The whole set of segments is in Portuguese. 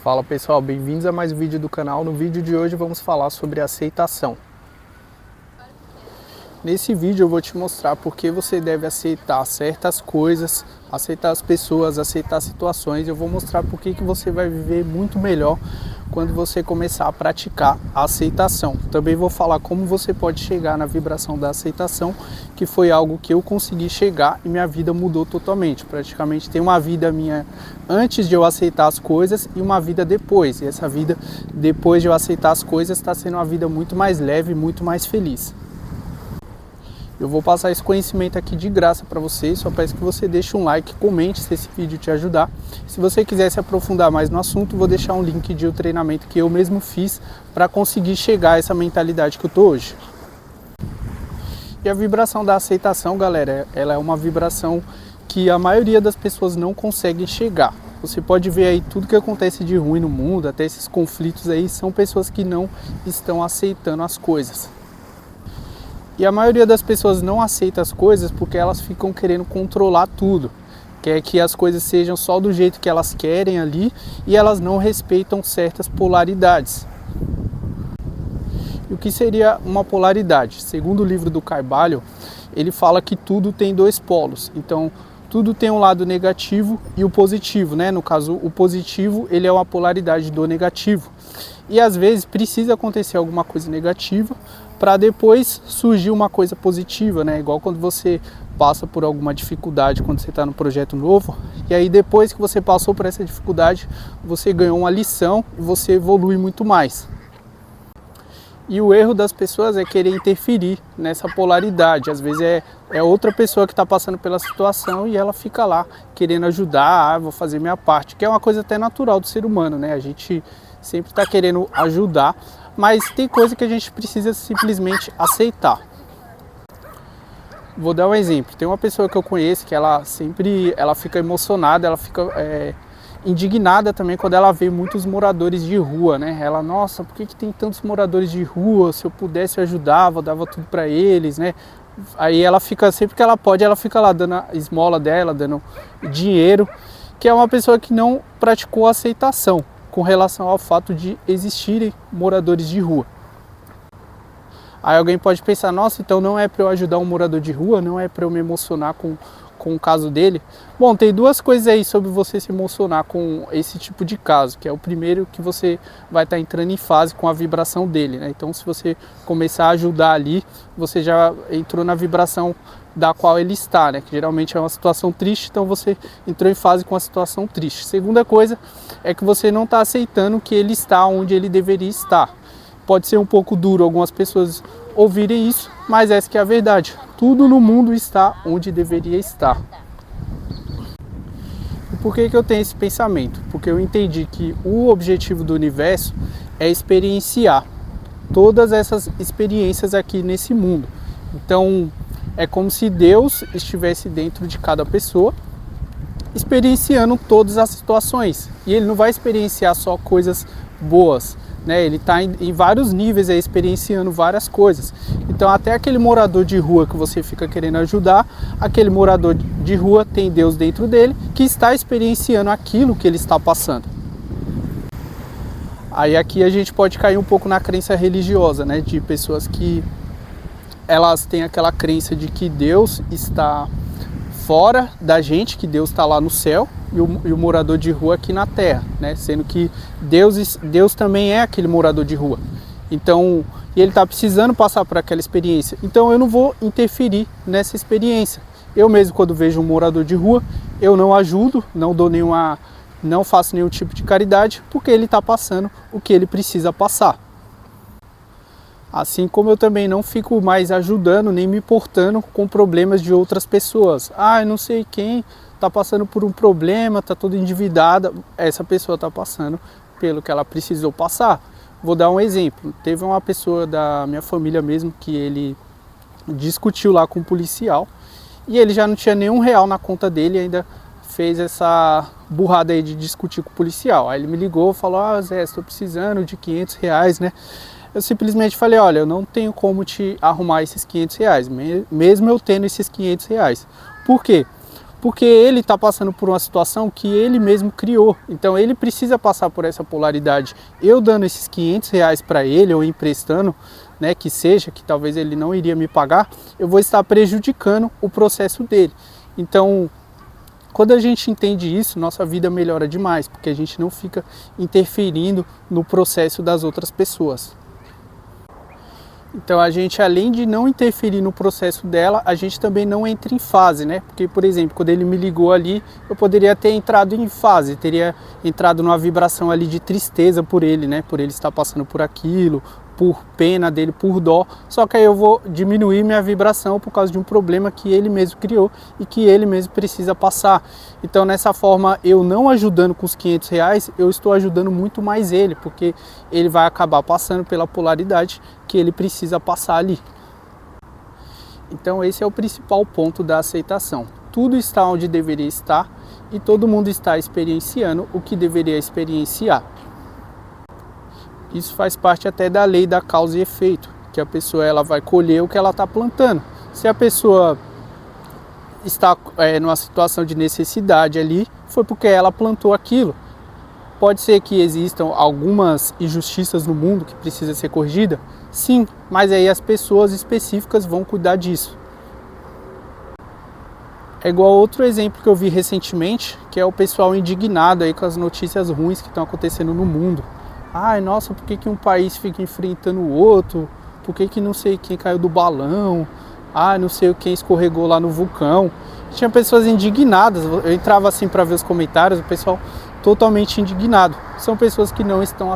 Fala pessoal, bem-vindos a mais um vídeo do canal. No vídeo de hoje vamos falar sobre aceitação. Nesse vídeo eu vou te mostrar por que você deve aceitar certas coisas, aceitar as pessoas, aceitar situações. Eu vou mostrar por que você vai viver muito melhor quando você começar a praticar a aceitação. Também vou falar como você pode chegar na vibração da aceitação, que foi algo que eu consegui chegar e minha vida mudou totalmente. Praticamente tem uma vida minha antes de eu aceitar as coisas e uma vida depois. E essa vida depois de eu aceitar as coisas está sendo uma vida muito mais leve, muito mais feliz. Eu vou passar esse conhecimento aqui de graça para você, só peço que você deixe um like, comente se esse vídeo te ajudar. Se você quiser se aprofundar mais no assunto, vou deixar um link de um treinamento que eu mesmo fiz para conseguir chegar a essa mentalidade que eu tô hoje. E a vibração da aceitação, galera, ela é uma vibração que a maioria das pessoas não consegue chegar. Você pode ver aí tudo que acontece de ruim no mundo, até esses conflitos aí, são pessoas que não estão aceitando as coisas. E a maioria das pessoas não aceita as coisas porque elas ficam querendo controlar tudo. Quer que as coisas sejam só do jeito que elas querem ali e elas não respeitam certas polaridades. E o que seria uma polaridade? Segundo o livro do Carvalho, ele fala que tudo tem dois polos. Então, tudo tem um lado negativo e o positivo, né? No caso, o positivo, ele é uma polaridade do negativo. E às vezes precisa acontecer alguma coisa negativa para depois surgir uma coisa positiva, né? Igual quando você passa por alguma dificuldade quando você está no projeto novo, e aí depois que você passou por essa dificuldade, você ganhou uma lição e você evolui muito mais. E o erro das pessoas é querer interferir nessa polaridade. Às vezes é outra pessoa que está passando pela situação e ela fica lá querendo ajudar, vou fazer minha parte, que é uma coisa até natural do ser humano, né? A gente sempre está querendo ajudar, mas tem coisa que a gente precisa simplesmente aceitar. Vou dar um exemplo. Tem uma pessoa que eu conheço que ela fica emocionada, ela fica indignada também quando ela vê muitos moradores de rua, né? Ela, nossa, por que tem tantos moradores de rua? Se eu pudesse eu ajudava, eu dava tudo para eles, né? Aí ela fica, sempre que ela pode, ela fica lá dando a esmola dela, dando dinheiro, que é uma pessoa que não praticou a aceitação com relação ao fato de existirem moradores de rua. Aí alguém pode pensar, nossa, então não é para eu ajudar um morador de rua, não é para eu me emocionar com o caso dele. Bom, tem duas coisas aí sobre você se emocionar com esse tipo de caso, que é o primeiro, que você vai estar entrando em fase com a vibração dele, né? Então se você começar a ajudar ali, você já entrou na vibração da qual ele está, né? Que geralmente é uma situação triste, então você entrou em fase com a situação triste. Segunda coisa é que você não está aceitando que ele está onde ele deveria estar. Pode ser um pouco duro algumas pessoas ouvirem isso, mas essa que é a verdade. Tudo no mundo está onde deveria estar. E por que eu tenho esse pensamento? Porque eu entendi que o objetivo do universo é experienciar todas essas experiências aqui nesse mundo. Então, é como se Deus estivesse dentro de cada pessoa, experienciando todas as situações. E Ele não vai experienciar só coisas boas, né? Ele está em vários níveis aí, experienciando várias coisas. Então até aquele morador de rua que você fica querendo ajudar, aquele morador de rua tem Deus dentro dele que está experienciando aquilo que ele está passando. Aí aqui a gente pode cair um pouco na crença religiosa, né? De pessoas que elas têm aquela crença de que Deus está fora da gente, que Deus está lá no céu e o morador de rua aqui na terra, né? Sendo que Deus também é aquele morador de rua. Então, ele está precisando passar por aquela experiência. Então eu não vou interferir nessa experiência. Eu mesmo, quando vejo um morador de rua, eu não ajudo, não faço nenhum tipo de caridade, porque ele está passando o que ele precisa passar. Assim como eu também não fico mais ajudando, nem me importando com problemas de outras pessoas. Ah, eu não sei quem está passando por um problema, está toda endividada. Essa pessoa está passando pelo que ela precisou passar. Vou dar um exemplo. Teve uma pessoa da minha família mesmo que ele discutiu lá com um policial e ele já não tinha nenhum real na conta dele e ainda fez essa burrada aí de discutir com o policial. Aí ele me ligou e falou, ah, Zé, estou precisando de R$500, né? Eu simplesmente falei, olha, eu não tenho como te arrumar esses R$500, mesmo eu tendo esses R$500. Por quê? porque ele está passando por uma situação que ele mesmo criou. Então ele precisa passar por essa polaridade. Eu dando esses R$ 500 para ele, ou emprestando, né, que seja, que talvez ele não iria me pagar, eu vou estar prejudicando o processo dele. Então, quando a gente entende isso, nossa vida melhora demais, porque a gente não fica interferindo no processo das outras pessoas. Então a gente, além de não interferir no processo dela, a gente também não entra em fase, né? Porque, por exemplo, quando ele me ligou ali, eu poderia ter entrado em fase, teria entrado numa vibração ali de tristeza por ele, né? Por ele estar passando por aquilo, por pena dele, por dó. Só que aí eu vou diminuir minha vibração por causa de um problema que ele mesmo criou e que ele mesmo precisa passar. Então, nessa forma, eu não ajudando com os R$ 500, eu estou ajudando muito mais ele, porque ele vai acabar passando pela polaridade que ele precisa passar ali. Então, esse é o principal ponto da aceitação. Tudo está onde deveria estar e todo mundo está experienciando o que deveria experienciar. Isso faz parte até da lei da causa e efeito, que a pessoa ela vai colher o que ela está plantando. Se a pessoa está numa situação de necessidade ali, foi porque ela plantou aquilo. Pode ser que existam algumas injustiças no mundo que precisa ser corrigida? Sim, mas aí as pessoas específicas vão cuidar disso. É igual outro exemplo que eu vi recentemente, que é o pessoal indignado aí com as notícias ruins que estão acontecendo no mundo. Ai, nossa, por que um país fica enfrentando o outro? Por que não sei quem caiu do balão? Ah, não sei quem escorregou lá no vulcão. Tinha pessoas indignadas, eu entrava assim para ver os comentários, o pessoal totalmente indignado. São pessoas que não estão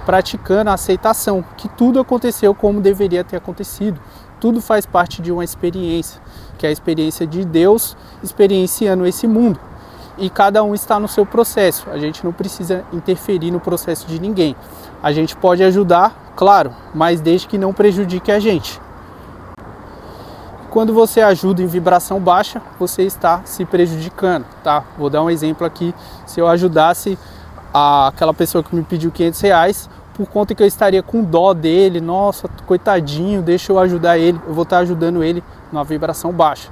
praticando a aceitação, que tudo aconteceu como deveria ter acontecido. Tudo faz parte de uma experiência, que é a experiência de Deus experienciando esse mundo. E cada um está no seu processo, a gente não precisa interferir no processo de ninguém. A gente pode ajudar, claro, mas desde que não prejudique a gente. Quando você ajuda em vibração baixa, você está se prejudicando, tá? Vou dar um exemplo aqui. Se eu ajudasse aquela pessoa que me pediu R$ 500, por conta que eu estaria com dó dele, nossa, coitadinho, deixa eu ajudar ele, eu vou estar ajudando ele numa vibração baixa.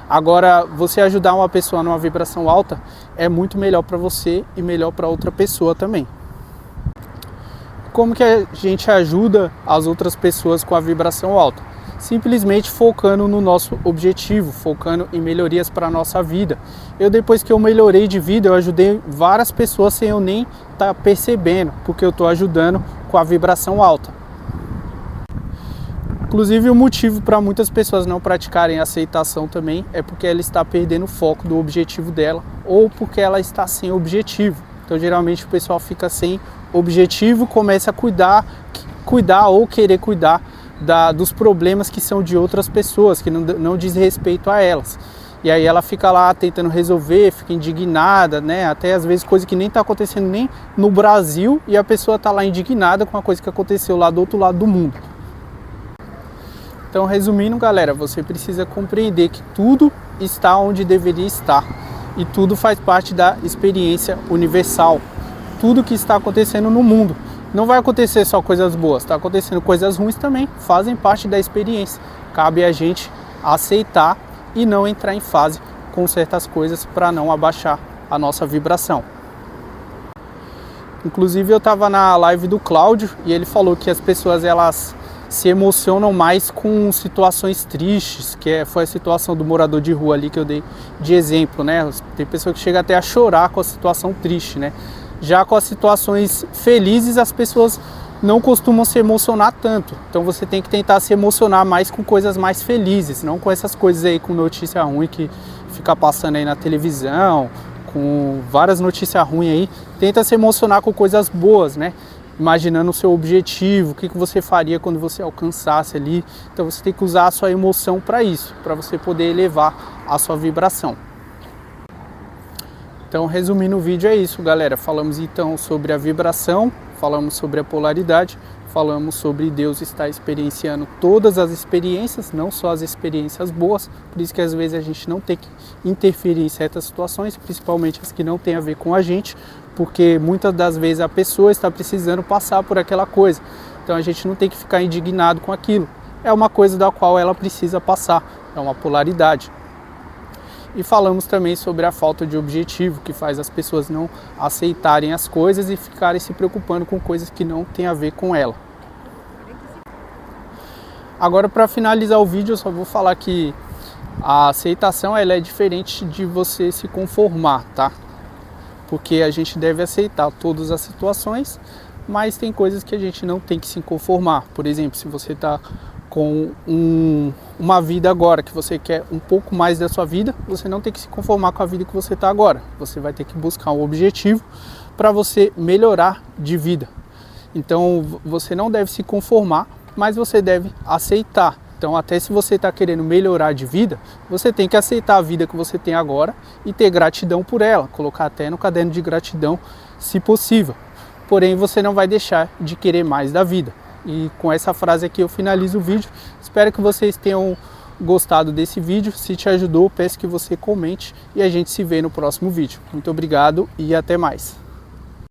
Agora, você ajudar uma pessoa numa vibração alta é muito melhor para você e melhor para outra pessoa também. Como que a gente ajuda as outras pessoas com a vibração alta? Simplesmente focando no nosso objetivo, focando em melhorias para a nossa vida. Depois que eu melhorei de vida, eu ajudei várias pessoas sem eu nem estar percebendo, porque eu estou ajudando com a vibração alta. Inclusive, o motivo para muitas pessoas não praticarem a aceitação também é porque ela está perdendo o foco do objetivo dela, ou porque ela está sem objetivo. Então, geralmente, o pessoal fica sem objetivo, começa a cuidar ou querer cuidar dos problemas que são de outras pessoas, que não diz respeito a elas. E aí ela fica lá tentando resolver, fica indignada, né? Até às vezes coisa que nem está acontecendo nem no Brasil, e a pessoa está lá indignada com a coisa que aconteceu lá do outro lado do mundo. Então, resumindo, galera, você precisa compreender que tudo está onde deveria estar e tudo faz parte da experiência universal. Tudo que está acontecendo no mundo. Não vai acontecer só coisas boas, está acontecendo coisas ruins também, fazem parte da experiência. Cabe a gente aceitar e não entrar em fase com certas coisas para não abaixar a nossa vibração. Inclusive, eu estava na live do Cláudio e ele falou que as pessoas elas se emocionam mais com situações tristes, que foi a situação do morador de rua ali que eu dei de exemplo, né? Tem pessoa que chega até a chorar com a situação triste, né? Já com as situações felizes, as pessoas não costumam se emocionar tanto. Então você tem que tentar se emocionar mais com coisas mais felizes, não com essas coisas aí com notícia ruim que fica passando aí na televisão, com várias notícias ruins aí. Tenta se emocionar com coisas boas, né? Imaginando o seu objetivo, o que você faria quando você alcançasse ali. Então você tem que usar a sua emoção para isso, para você poder elevar a sua vibração. Então, resumindo o vídeo, é isso, galera. Falamos então sobre a vibração, falamos sobre a polaridade, falamos sobre Deus estar experienciando todas as experiências, não só as experiências boas. Por isso que às vezes a gente não tem que interferir em certas situações, principalmente as que não tem a ver com a gente, porque muitas das vezes a pessoa está precisando passar por aquela coisa. Então a gente não tem que ficar indignado com aquilo. É uma coisa da qual ela precisa passar, é uma polaridade. E falamos também sobre a falta de objetivo, que faz as pessoas não aceitarem as coisas e ficarem se preocupando com coisas que não tem a ver com ela. Agora, para finalizar o vídeo, eu só vou falar que a aceitação ela é diferente de você se conformar, tá? Porque a gente deve aceitar todas as situações, mas tem coisas que a gente não tem que se conformar. Por exemplo, se você está com uma vida agora, que você quer um pouco mais da sua vida, você não tem que se conformar com a vida que você está agora. Você vai ter que buscar um objetivo para você melhorar de vida. Então, você não deve se conformar, mas você deve aceitar. Então, até se você está querendo melhorar de vida, você tem que aceitar a vida que você tem agora e ter gratidão por ela, colocar até no caderno de gratidão, se possível. Porém, você não vai deixar de querer mais da vida. E com essa frase aqui eu finalizo o vídeo. Espero que vocês tenham gostado desse vídeo. Se te ajudou, peço que você comente e a gente se vê no próximo vídeo. Muito obrigado e até mais.